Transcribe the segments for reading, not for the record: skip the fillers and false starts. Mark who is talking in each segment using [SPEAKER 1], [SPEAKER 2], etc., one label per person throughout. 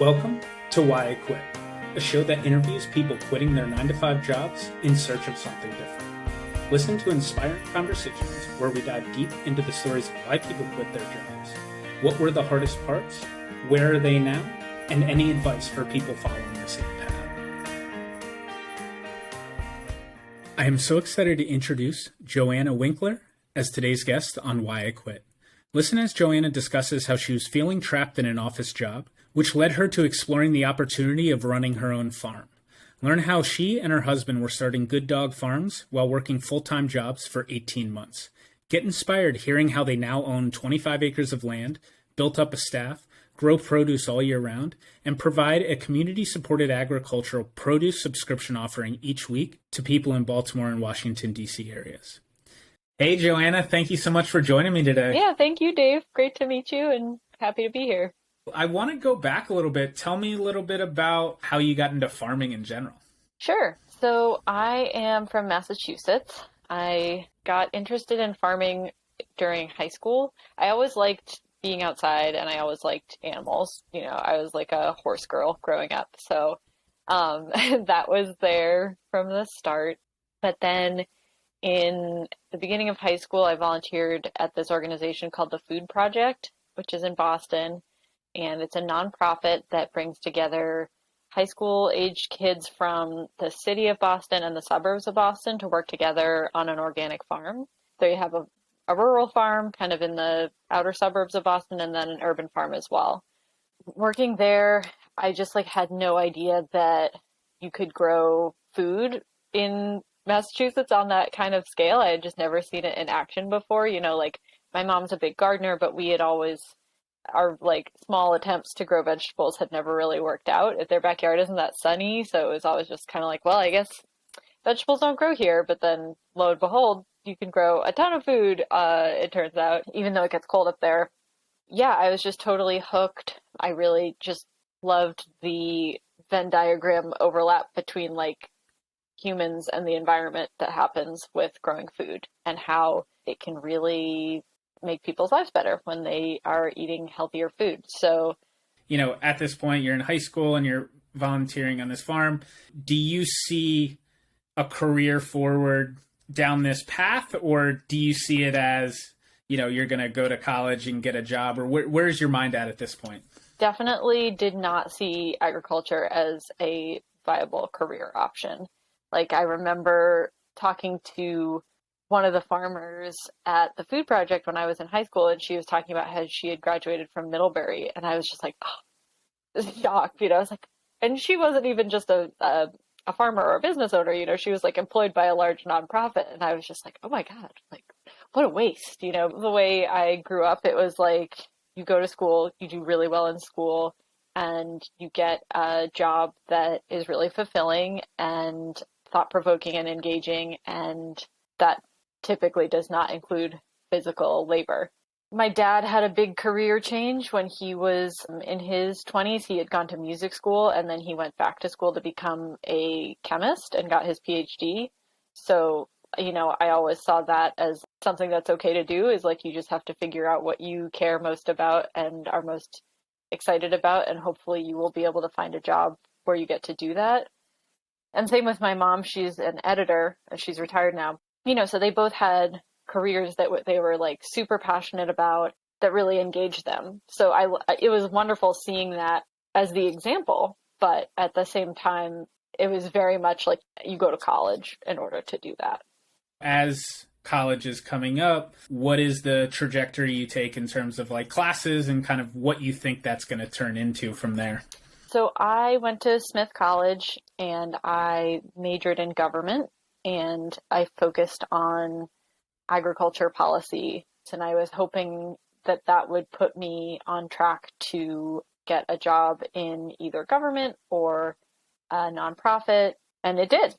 [SPEAKER 1] Welcome to Why I Quit, a show that interviews people quitting their 9-to-5 jobs in search of something different. Listen to inspiring conversations where we dive deep into the stories of why people quit their jobs, what were the hardest parts, where are they now, and any advice for people following the same path. I am so excited to introduce Joanna Winkler as today's guest on Why I Quit. Listen as Joanna discusses how she was feeling trapped in an office job, which led her to exploring the opportunity of running her own farm. Learn how she and her husband were starting Good Dog Farms while working full-time jobs for 18 months. Get inspired hearing how they now own 25 acres of land, built up a staff, grow produce all year round, and provide a community-supported agricultural produce subscription offering each week to people in Baltimore and Washington, D.C. areas. Hey, Joanna, thank you so much for joining me today.
[SPEAKER 2] Yeah, thank you, Dave. Great to meet you and happy to be here.
[SPEAKER 1] I want to go back a little bit. Tell me a little bit about how you got into farming in general.
[SPEAKER 2] Sure. So I am from Massachusetts. I got interested in farming during high school. I always liked being outside and I always liked animals. You know, I was like a horse girl growing up. So that was there from the start. But then in the beginning of high school, I volunteered at this organization called the Food Project, which is in Boston. And it's a nonprofit that brings together high school age kids from the city of Boston and the suburbs of Boston to work together on an organic farm. So you have a rural farm kind of in the outer suburbs of Boston and then an urban farm as well. Working there, I just had no idea that you could grow food in Massachusetts on that kind of scale. I had just never seen it in action before. You know, my mom's a big gardener, but we had always, our small attempts to grow vegetables had never really worked out. If their backyard isn't that sunny, so it was always just kind of well, I guess vegetables don't grow here. But then lo and behold, you can grow a ton of food, it turns out, even though it gets cold up there. Yeah, I was just totally hooked. I really just loved the Venn diagram overlap between humans and the environment that happens with growing food and how it can really make people's lives better when they are eating healthier food. So,
[SPEAKER 1] at this point, you're in high school and you're volunteering on this farm. Do you see a career forward down this path, or do you see it as, you're going to go to college and get a job, or where's your mind at this point?
[SPEAKER 2] Definitely did not see agriculture as a viable career option. I remember talking to one of the farmers at the Food Project when I was in high school, and she was talking about how she had graduated from Middlebury, and I was just shocked, I was and she wasn't even just a farmer or a business owner, she was employed by a large nonprofit, and I was just oh my God, what a waste, The way I grew up, it was you go to school, you do really well in school, and you get a job that is really fulfilling and thought-provoking and engaging, and that typically does not include physical labor. My dad had a big career change when he was in his 20s. He had gone to music school, and then he went back to school to become a chemist and got his PhD. So, I always saw that as something that's okay to do, is you just have to figure out what you care most about and are most excited about, and hopefully you will be able to find a job where you get to do that. And same with my mom. She's an editor, and she's retired now. So they both had careers that they were super passionate about that really engaged them. So it was wonderful seeing that as the example, but at the same time, it was very much you go to college in order to do that.
[SPEAKER 1] As college is coming up, what is the trajectory you take in terms of classes and kind of what you think that's going to turn into from there?
[SPEAKER 2] So I went to Smith College and I majored in government, and I focused on agriculture policy. And I was hoping that that would put me on track to get a job in either government or a nonprofit, and it did.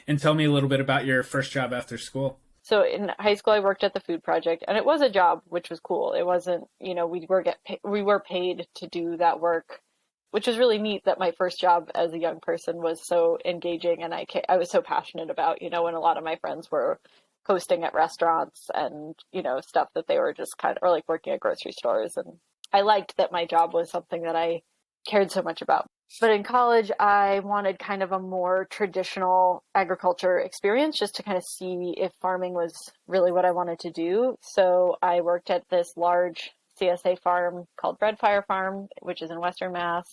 [SPEAKER 1] And tell me a little bit about your first job after school.
[SPEAKER 2] So in high school, I worked at the Food Project, and it was a job, which was cool. It wasn't, we were paid to do that work, which was really neat that my first job as a young person was so engaging, and I was so passionate about, when a lot of my friends were hosting at restaurants and, stuff that they were just kind of, or working at grocery stores. And I liked that my job was something that I cared so much about. But in college, I wanted kind of a more traditional agriculture experience just to kind of see if farming was really what I wanted to do. So I worked at this large CSA farm called Bread Fire Farm, which is in Western Mass,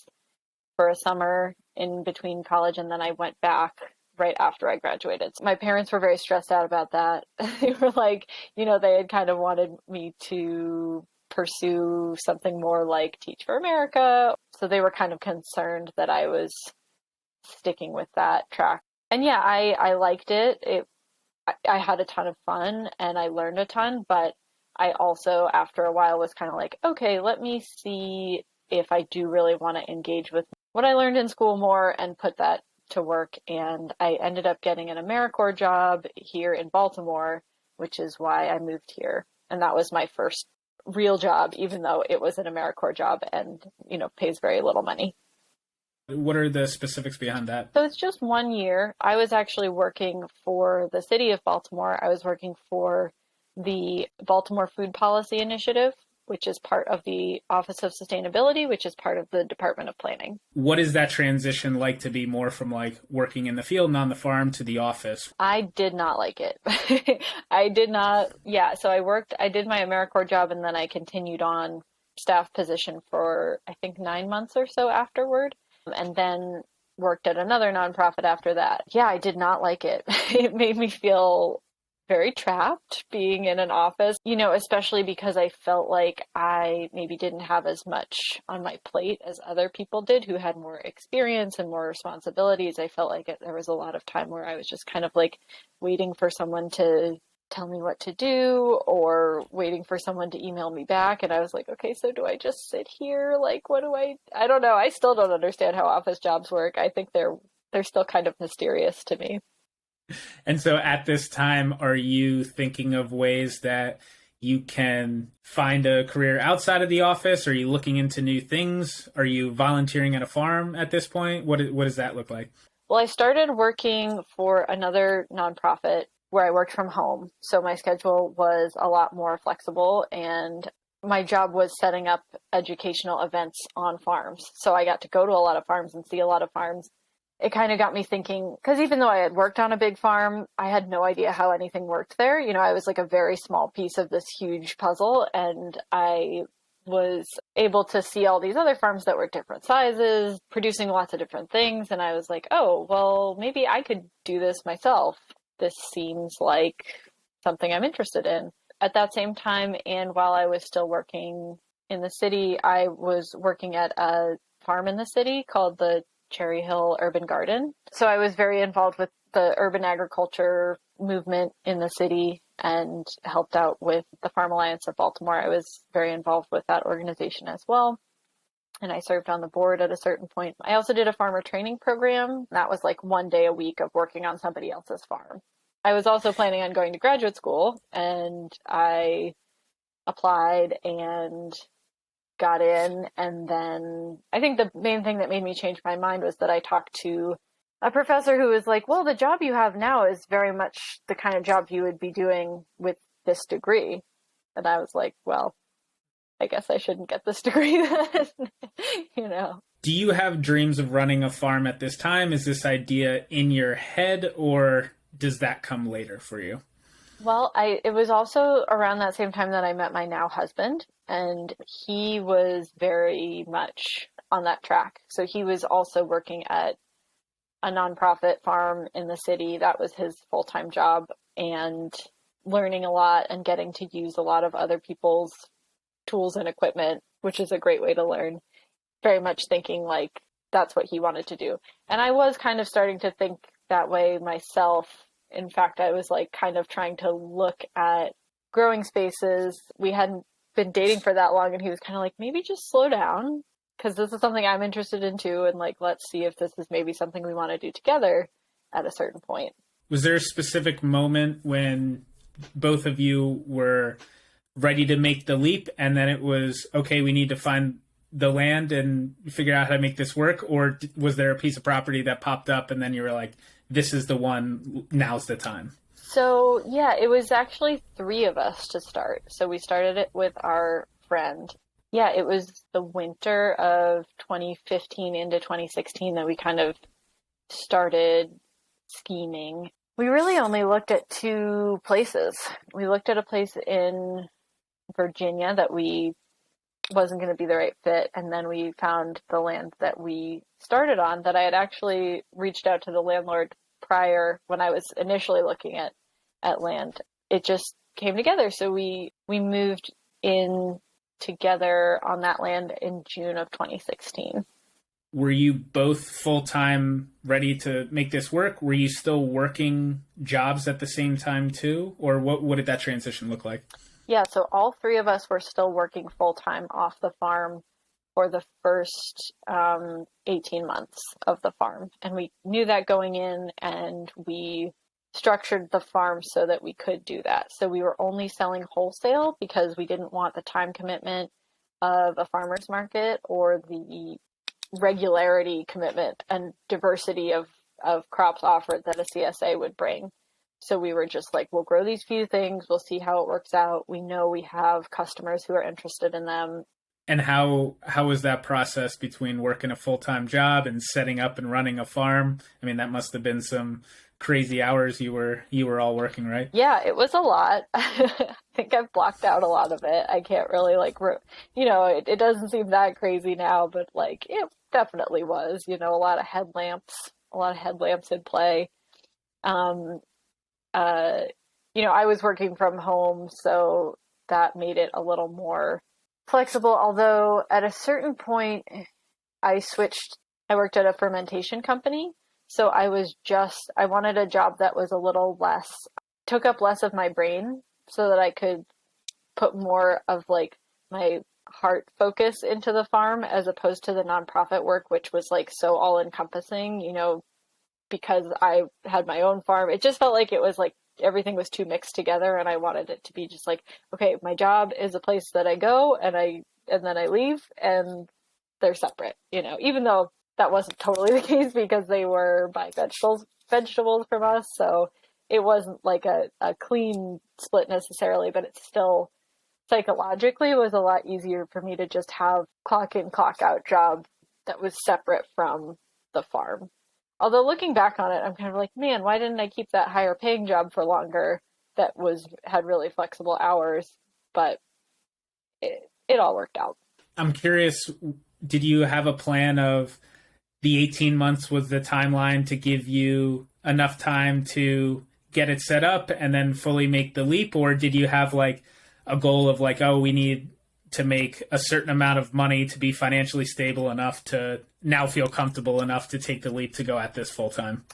[SPEAKER 2] for a summer in between college, and then I went back right after I graduated. So my parents were very stressed out about that. They were like, they had kind of wanted me to pursue something more like Teach for America. So they were kind of concerned that I was sticking with that track. And yeah, I liked it. I had a ton of fun and I learned a ton, but I also, after a while, was kind of like, okay, let me see if I do really want to engage with what I learned in school more and put that to work. And I ended up getting an AmeriCorps job here in Baltimore, which is why I moved here. And that was my first real job, even though it was an AmeriCorps job and, pays very little money.
[SPEAKER 1] What are the specifics behind that?
[SPEAKER 2] So it's just 1 year. I was actually working for the city of Baltimore. I was working for the Baltimore Food Policy Initiative, which is part of the Office of Sustainability, which is part of the Department of Planning. What
[SPEAKER 1] is that transition like to be more from like working in the field and on the farm to the office?
[SPEAKER 2] I did not like it. I did not. Yeah. So I did my AmeriCorps job and then I continued on staff position for, I think, 9 months or so afterward. And then worked at another nonprofit after that. Yeah, I did not like it. It made me feel very trapped being in an office, especially because I felt like I maybe didn't have as much on my plate as other people did who had more experience and more responsibilities. I felt like there was a lot of time where I was just kind of like waiting for someone to tell me what to do or waiting for someone to email me back. And I was like, okay, so do I just sit here? Like, what do I don't know. I still don't understand how office jobs work. I think they're still kind of mysterious to me.
[SPEAKER 1] And so at this time, are you thinking of ways that you can find a career outside of the office? Are you looking into new things? Are you volunteering at a farm at this point? What does that look like?
[SPEAKER 2] Well, I started working for another nonprofit where I worked from home. So my schedule was a lot more flexible and my job was setting up educational events on farms. So I got to go to a lot of farms and see a lot of farms. It kind of got me thinking, because even though I had worked on a big farm, I had no idea how anything worked there. I was like a very small piece of this huge puzzle, and I was able to see all these other farms that were different sizes, producing lots of different things. And I was like, oh, well, maybe I could do this myself. This seems like something I'm interested in. At that same time, and while I was still working in the city, I was working at a farm in the city called the Cherry Hill Urban Garden. So I was very involved with the urban agriculture movement in the city and helped out with the Farm Alliance of Baltimore. I was very involved with that organization as well. And I served on the board at a certain point. I also did a farmer training program. That was like 1 day a week of working on somebody else's farm. I was also planning on going to graduate school, and I applied and got in. And then I think the main thing that made me change my mind was that I talked to a professor who was like, well, the job you have now is very much the kind of job you would be doing with this degree. And I was like, well, I guess I shouldn't get this degree then,
[SPEAKER 1] Do you have dreams of running a farm at this time? Is this idea in your head, or does that come later for you?
[SPEAKER 2] Well, it was also around that same time that I met my now husband, and he was very much on that track. So he was also working at a nonprofit farm in the city. That was his full-time job, and learning a lot and getting to use a lot of other people's tools and equipment, which is a great way to learn. Very much thinking like that's what he wanted to do. And I was kind of starting to think that way myself. In fact, I was like kind of trying to look at growing spaces. We hadn't been dating for that long, and he was kind of like, maybe just slow down, because this is something I'm interested in too, and like, let's see if this is maybe something we want to do together at a certain point.
[SPEAKER 1] Was there a specific moment when both of you were ready to make the leap, and then it was, okay, we need to find the land and figure out how to make this work? Or was there a piece of property that popped up and then you were like, this is the one, now's the time?
[SPEAKER 2] So yeah, it was actually 3 of us to start. So we started it with our friend. Yeah, it was the winter of 2015 into 2016 that we kind of started scheming. We really only looked at two places. We looked at a place in Virginia that we wasn't going to be the right fit, and then we found the land that we started on that I had actually reached out to the landlord prior when I was initially looking at land. It just came together. So we moved in together on that land in June of 2016.
[SPEAKER 1] Were you both full-time ready to make this work? Were you still working jobs at the same time too? Or what did that transition look like?
[SPEAKER 2] Yeah, so all three of us were still working full-time off the farm for the first 18 months of the farm. And we knew that going in, and we structured the farm so that we could do that. So we were only selling wholesale because we didn't want the time commitment of a farmer's market or the regularity commitment and diversity of crops offered that a CSA would bring. So we were just like, we'll grow these few things. We'll see how it works out. We know we have customers who are interested in them.
[SPEAKER 1] And how was that process between working a full-time job and setting up and running a farm? I mean, that must have been some crazy hours you were all working, right?
[SPEAKER 2] Yeah, it was a lot. I think I've blocked out a lot of it. I can't really it doesn't seem that crazy now, but like it definitely was, a lot of headlamps in play. I was working from home, so that made it a little more flexible. Although at a certain point, I worked at a fermentation company. So I wanted a job that was a little less, took up less of my brain so that I could put more of like my heart focus into the farm as opposed to the nonprofit work, which was like so all encompassing, because I had my own farm. It just felt like it was like everything was too mixed together, and I wanted it to be just like, okay, my job is a place that I go and then I leave and they're separate, even though that wasn't totally the case because they were buying vegetables from us. So it wasn't like a clean split necessarily, but it still psychologically was a lot easier for me to just have clock in, clock out job that was separate from the farm. Although looking back on it, I'm kind of like, man, why didn't I keep that higher paying job for longer that had really flexible hours? But it all worked out.
[SPEAKER 1] I'm curious, did you have a plan of the 18 months was the timeline to give you enough time to get it set up and then fully make the leap? Or did you have like a goal of like, oh, we need to make a certain amount of money to be financially stable enough to now feel comfortable enough to take the leap to go at this full time?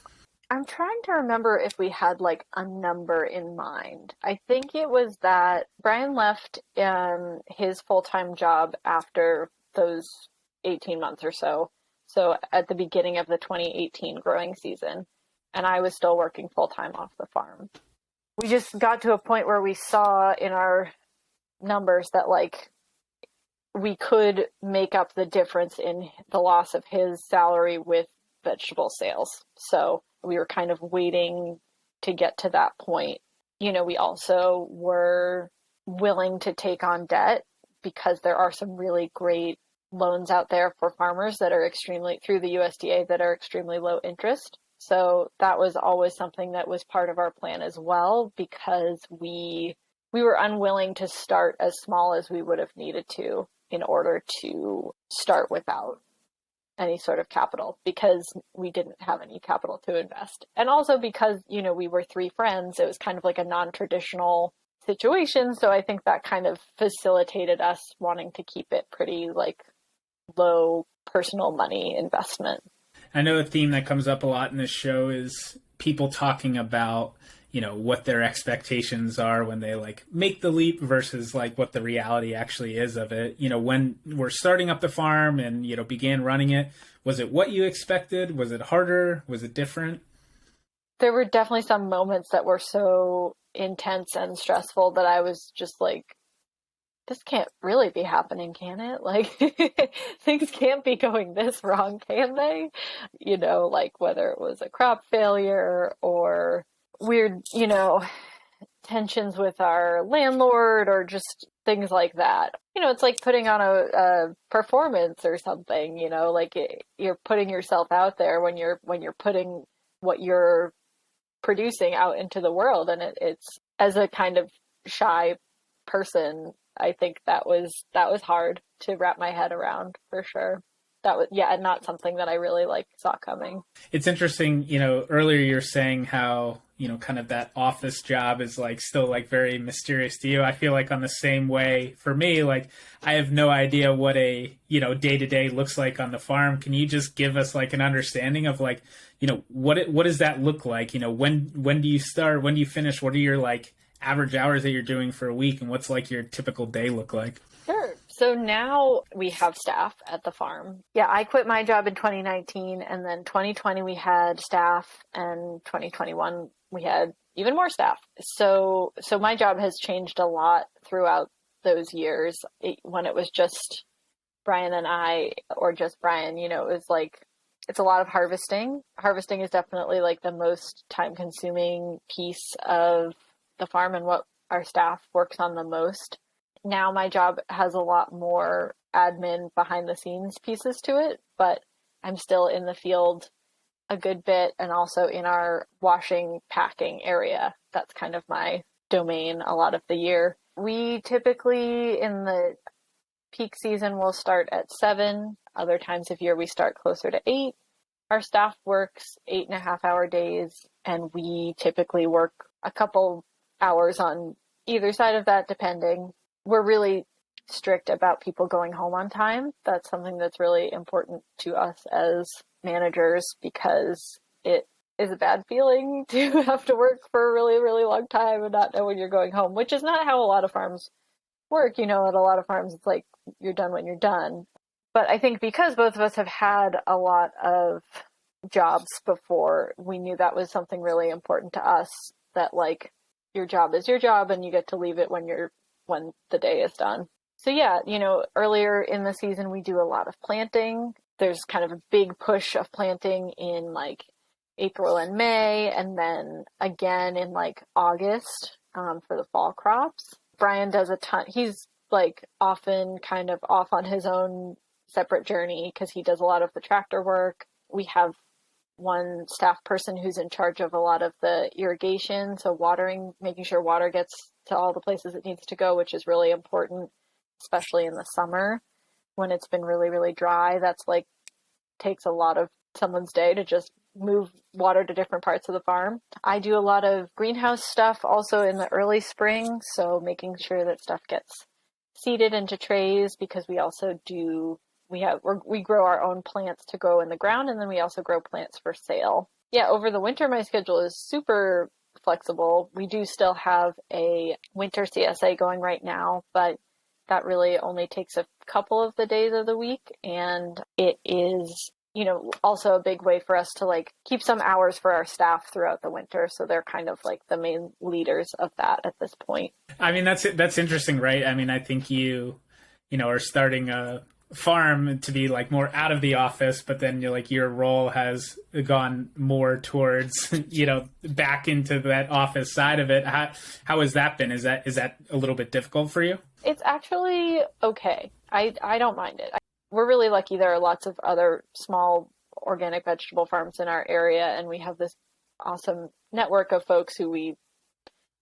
[SPEAKER 2] I'm trying to remember if we had like a number in mind. I think it was that Brian left his full-time job after those 18 months or so. So at the beginning of the 2018 growing season, and I was still working full-time off the farm. We just got to a point where we saw in our numbers that like we could make up the difference in the loss of his salary with vegetable sales. So we were kind of waiting to get to that point. We also were willing to take on debt because there are some really great loans out there for farmers that are through the USDA that are extremely low interest. So that was always something that was part of our plan as well, because we were unwilling to start as small as we would have needed to in order to start without any sort of capital, because we didn't have any capital to invest. And also because, we were three friends, it was kind of like a non-traditional situation. So I think that kind of facilitated us wanting to keep it pretty like low personal money investment.
[SPEAKER 1] I know a theme that comes up a lot in this show is people talking about, what their expectations are when they like make the leap versus like what the reality actually is of it. When we're starting up the farm and, began running it, was it what you expected? Was it harder? Was it different?
[SPEAKER 2] There were definitely some moments that were so intense and stressful that I was just like, this can't really be happening, can it? Like, things can't be going this wrong, can they? Like whether it was a crop failure or weird, tensions with our landlord or just things like that. It's like putting on a performance or something, like you're putting yourself out there when you're putting what you're producing out into the world. And it's, as a kind of shy person, I think that was hard to wrap my head around, for sure. That was, yeah, not something that I really saw coming.
[SPEAKER 1] It's interesting, earlier you're saying how, kind of that office job is still very mysterious to you. I feel like on the same way for me, I have no idea what a, day to day looks like on the farm. Can you just give us an understanding of what does that look like? When do you start? When do you finish? What are your average hours that you're doing for a week, and what's your typical day look like?
[SPEAKER 2] Sure. So now we have staff at the farm. Yeah, I quit my job in 2019, and then 2020 we had staff, and 2021 we had even more staff. So my job has changed a lot throughout those years. When it was just Brian and I, or just Brian, it was it's a lot of harvesting. Harvesting is definitely the most time-consuming piece of the farm and what our staff works on the most. Now my job has a lot more admin behind the scenes pieces to it, but I'm still in the field a good bit, and also in our washing packing area. That's kind of my domain a lot of the year. We typically in the peak season will start at 7. Other times of year we start closer to 8. Our staff works 8.5-hour days, and we typically work a couple hours on either side of that, depending. We're really strict about people going home on time. That's something that's really important to us as managers, because it is a bad feeling to have to work for a really, really long time and not know when you're going home, which is not how a lot of farms work. At a lot of farms, it's you're done when you're done. But I think because both of us have had a lot of jobs before, we knew that was something really important to us, that your job is your job and you get to leave it when the day is done. So yeah, earlier in the season, we do a lot of planting. There's kind of a big push of planting in April and May, and then again in August for the fall crops. Brian does a ton. He's often kind of off on his own separate journey because he does a lot of the tractor work. We have one staff person who's in charge of a lot of the irrigation, so watering, making sure water gets to all the places it needs to go, which is really important, especially in the summer when it's been really, really dry. That's takes a lot of someone's day to just move water to different parts of the farm. I do a lot of greenhouse stuff also in the early spring, so making sure that stuff gets seeded into trays, because we also we grow our own plants to grow in the ground, and then we also grow plants for sale. Yeah, over the winter, my schedule is super flexible. We do still have a winter CSA going right now, but that really only takes a couple of the days of the week. And it is, also a big way for us to keep some hours for our staff throughout the winter. So they're kind of the main leaders of that at this point.
[SPEAKER 1] I mean, that's interesting, right? I mean, I think you are starting a farm to be more out of the office, but then your role has gone more towards back into that office side of it. How has that been? Is that a little bit difficult for you?
[SPEAKER 2] It's actually okay. I don't mind it. We're really lucky. There are lots of other small organic vegetable farms in our area, and we have this awesome network of folks who we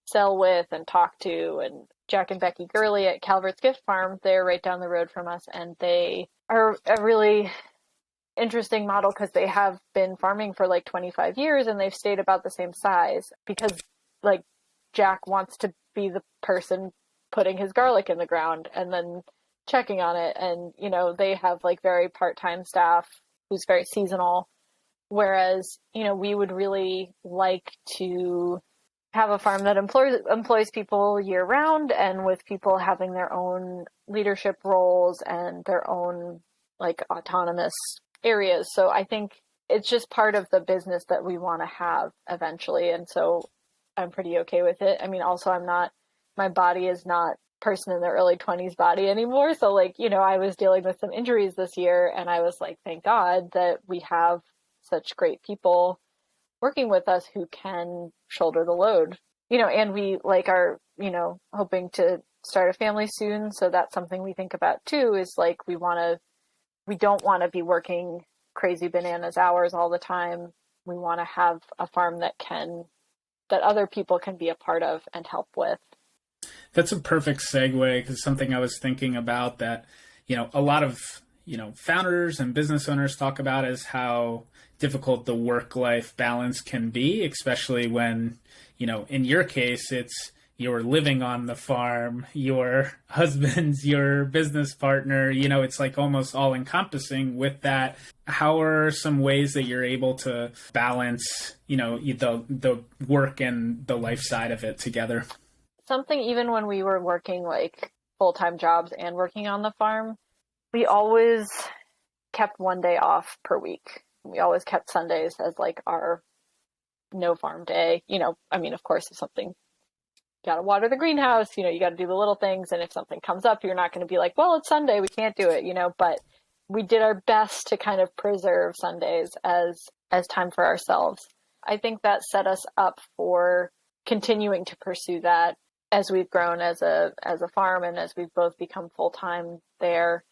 [SPEAKER 2] sell with and talk to. And Jack and Becky Gurley at Calvert's Gift Farm, they're right down the road from us, and they are a really interesting model because they have been farming for 25 years, and they've stayed about the same size because Jack wants to be the person putting his garlic in the ground and then checking on it. And, they have very part-time staff who's very seasonal. Whereas, we would really like to have a farm that employs people year round, and with people having their own leadership roles and their own autonomous areas. So I think it's just part of the business that we want to have eventually. And so I'm pretty okay with it. I mean, also my body is not person in their early 20s body anymore. So I was dealing with some injuries this year, and I was thank God that we have such great people working with us who can shoulder the load, and we are, hoping to start a family soon. So that's something we think about too, is like we don't want to be working crazy bananas hours all the time. We want to have a farm that other people can be a part of and help with.
[SPEAKER 1] That's a perfect segue, because something I was thinking about that, a lot of, founders and business owners talk about is how difficult the work-life balance can be, especially when, in your case, it's you're living on the farm, your husband's your business partner, it's like almost all encompassing with that. How are some ways that you're able to balance, the work and the life side of it together?
[SPEAKER 2] Something, even when we were working like full-time jobs and working on the farm, we always kept one day off per week. We always kept Sundays as like our no farm day. Of course, if something, got to water the greenhouse, you got to do the little things. And if something comes up, you're not going to be like, well, it's Sunday, we can't do it, but we did our best to kind of preserve Sundays as time for ourselves. I think that set us up for continuing to pursue that as we've grown as a farm and as we've both become full-time there.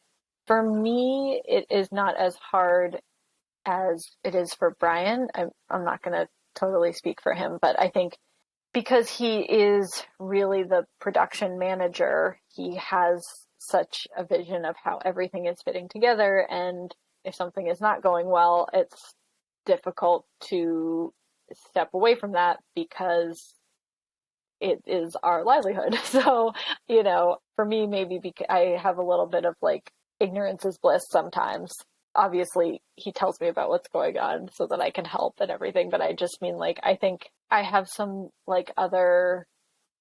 [SPEAKER 2] For me, it is not as hard as it is for Brian. I'm not going to totally speak for him, but I think because he is really the production manager, he has such a vision of how everything is fitting together. And if something is not going well, it's difficult to step away from that because it is our livelihood. So, for me, maybe I have a little bit of like ignorance is bliss sometimes. Obviously, he tells me about what's going on so that I can help and everything. But I just mean like, I think I have some like other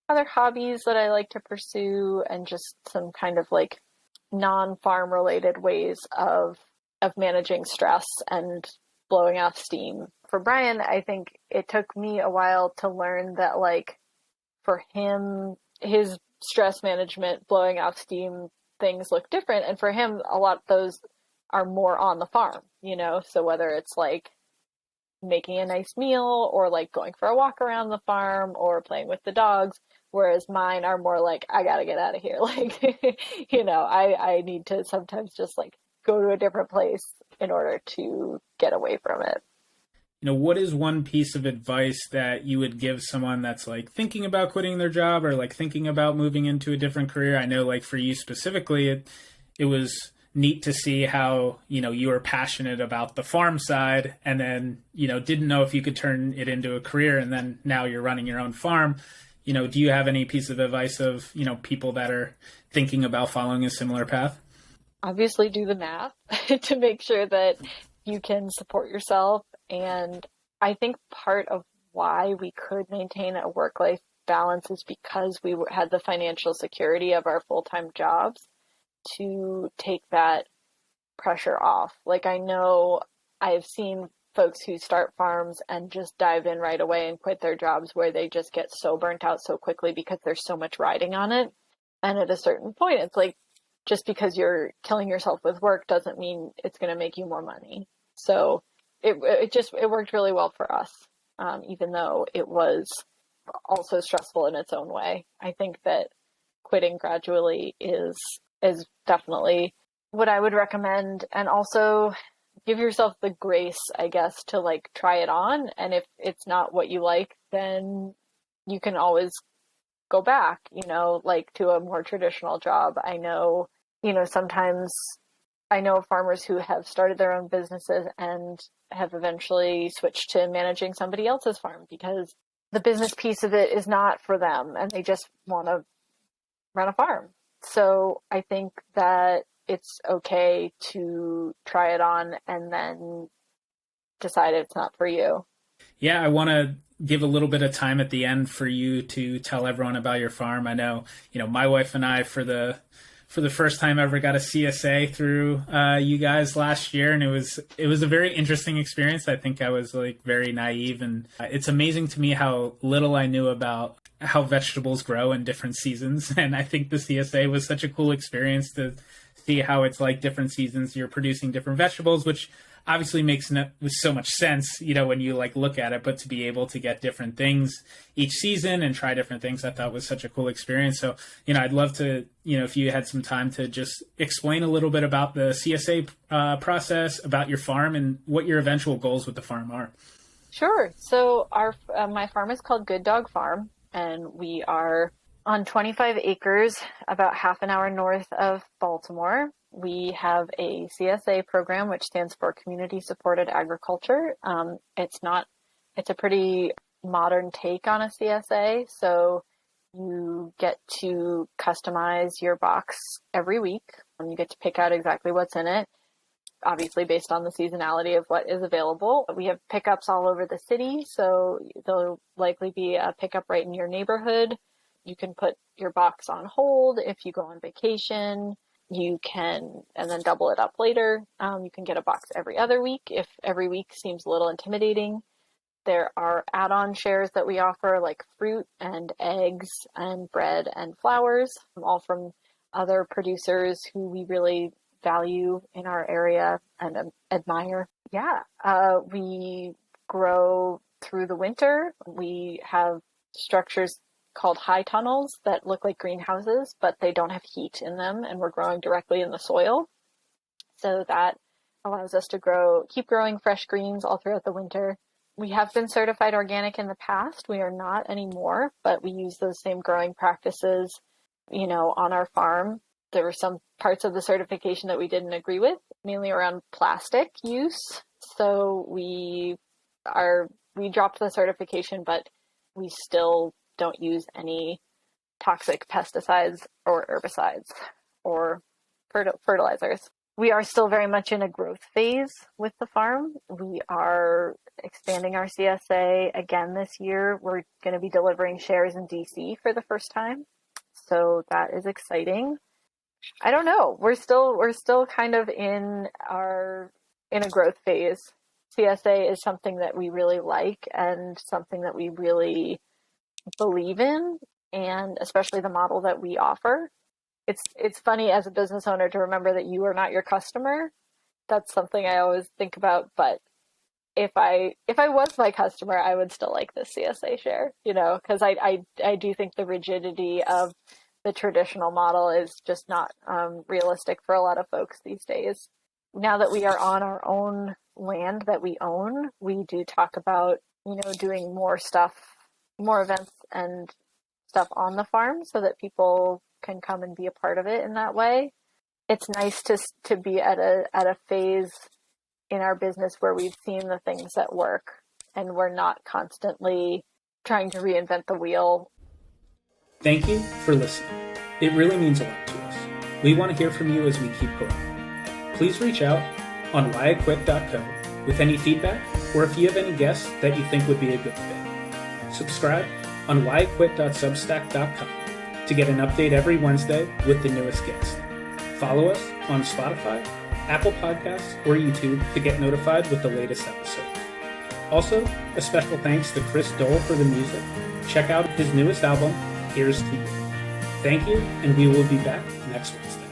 [SPEAKER 2] hobbies that I like to pursue, and just some kind of like non-farm related ways of managing stress and blowing off steam. For Brian, I think it took me a while to learn that like for him, his stress management, blowing off steam things look different. And for him, a lot of those are more on the farm, so whether it's like making a nice meal or like going for a walk around the farm or playing with the dogs, whereas mine are more like, I gotta get out of here. Like, I need to sometimes just like go to a different place in order to get away from it.
[SPEAKER 1] What is one piece of advice that you would give someone that's like thinking about quitting their job or like thinking about moving into a different career? I know like for you specifically, it was neat to see how, you were passionate about the farm side and then, didn't know if you could turn it into a career, and then now you're running your own farm. Do you have any piece of advice of, people that are thinking about following a similar path?
[SPEAKER 2] Obviously do the math to make sure that you can support yourself. And I think part of why we could maintain a work-life balance is because we had the financial security of our full-time jobs to take that pressure off. Like, I know I've seen folks who start farms and just dive in right away and quit their jobs, where they just get so burnt out so quickly because there's so much riding on it. And at a certain point, it's like, just because you're killing yourself with work doesn't mean it's going to make you more money. So it worked really well for us, even though it was also stressful in its own way. I think that quitting gradually is definitely what I would recommend. And also give yourself the grace, I guess, to like try it on. And if it's not what you like, then you can always go back, like to a more traditional job. I know, sometimes I know farmers who have started their own businesses and have eventually switched to managing somebody else's farm because the business piece of it is not for them and they just want to run a farm. So I think that it's okay to try it on and then decide it's not for you.
[SPEAKER 1] Yeah, I want to give a little bit of time at the end for you to tell everyone about your farm. I know, my wife and I, for the first time ever, got a CSA through you guys last year, and it was a very interesting experience. I think I was like very naive, and it's amazing to me how little I knew about how vegetables grow in different seasons. And I think the CSA was such a cool experience to see how it's like different seasons you're producing different vegetables, which obviously makes so much sense, when you like look at it, but to be able to get different things each season and try different things, I thought was such a cool experience. So, I'd love to, if you had some time to just explain a little bit about the CSA process, about your farm and what your eventual goals with the farm are.
[SPEAKER 2] Sure. So my farm is called Good Dog Farm, and we are on 25 acres, about half an hour north of Baltimore. We have a CSA program, which stands for Community Supported Agriculture. It's a pretty modern take on a CSA. So you get to customize your box every week, and you get to pick out exactly what's in it, obviously based on the seasonality of what is available. We have pickups all over the city, so there'll likely be a pickup right in your neighborhood. You can put your box on hold if you go on vacation. You can, and then double it up later. You can get a box every other week if every week seems a little intimidating. There are add-on shares that we offer, like fruit and eggs and bread and flowers, all from other producers who we really value in our area and admire. Yeah, we grow through the winter. We have structures called high tunnels that look like greenhouses, but they don't have heat in them, and we're growing directly in the soil. So that allows us to keep growing fresh greens all throughout the winter. We have been certified organic in the past. We are not anymore, but we use those same growing practices, on our farm. There were some parts of the certification that we didn't agree with, mainly around plastic use. So we dropped the certification, but we still don't use any toxic pesticides or herbicides or fertilizers. We are still very much in a growth phase with the farm. We are expanding our CSA again this year. We're going to be delivering shares in DC for the first time. So that is exciting. I don't know. We're still kind of in a growth phase. CSA is something that we really like and something that we really believe in, and especially the model that we offer. It's funny as a business owner to remember that you are not your customer. That's something I always think about. But if I was my customer, I would still like this CSA share, because I do think the rigidity of the traditional model is just not realistic for a lot of folks these days. Now that we are on our own land that we own, we do talk about, doing more stuff, more events and stuff on the farm so that people can come and be a part of it in that way. It's nice to be at a phase in our business where we've seen the things that work and we're not constantly trying to reinvent the wheel.
[SPEAKER 1] Thank you for listening. It really means a lot to us. We want to hear from you as we keep growing. Please reach out on whyiquit.co with any feedback, or if you have any guests that you think would be a good fit. Subscribe on whyiquit.substack.com to get an update every Wednesday with the newest guest. Follow us on Spotify, Apple Podcasts, or YouTube to get notified with the latest episode. Also, a special thanks to Chris Dole for the music. Check out his newest album, Here's to You. Thank you, and we will be back next Wednesday.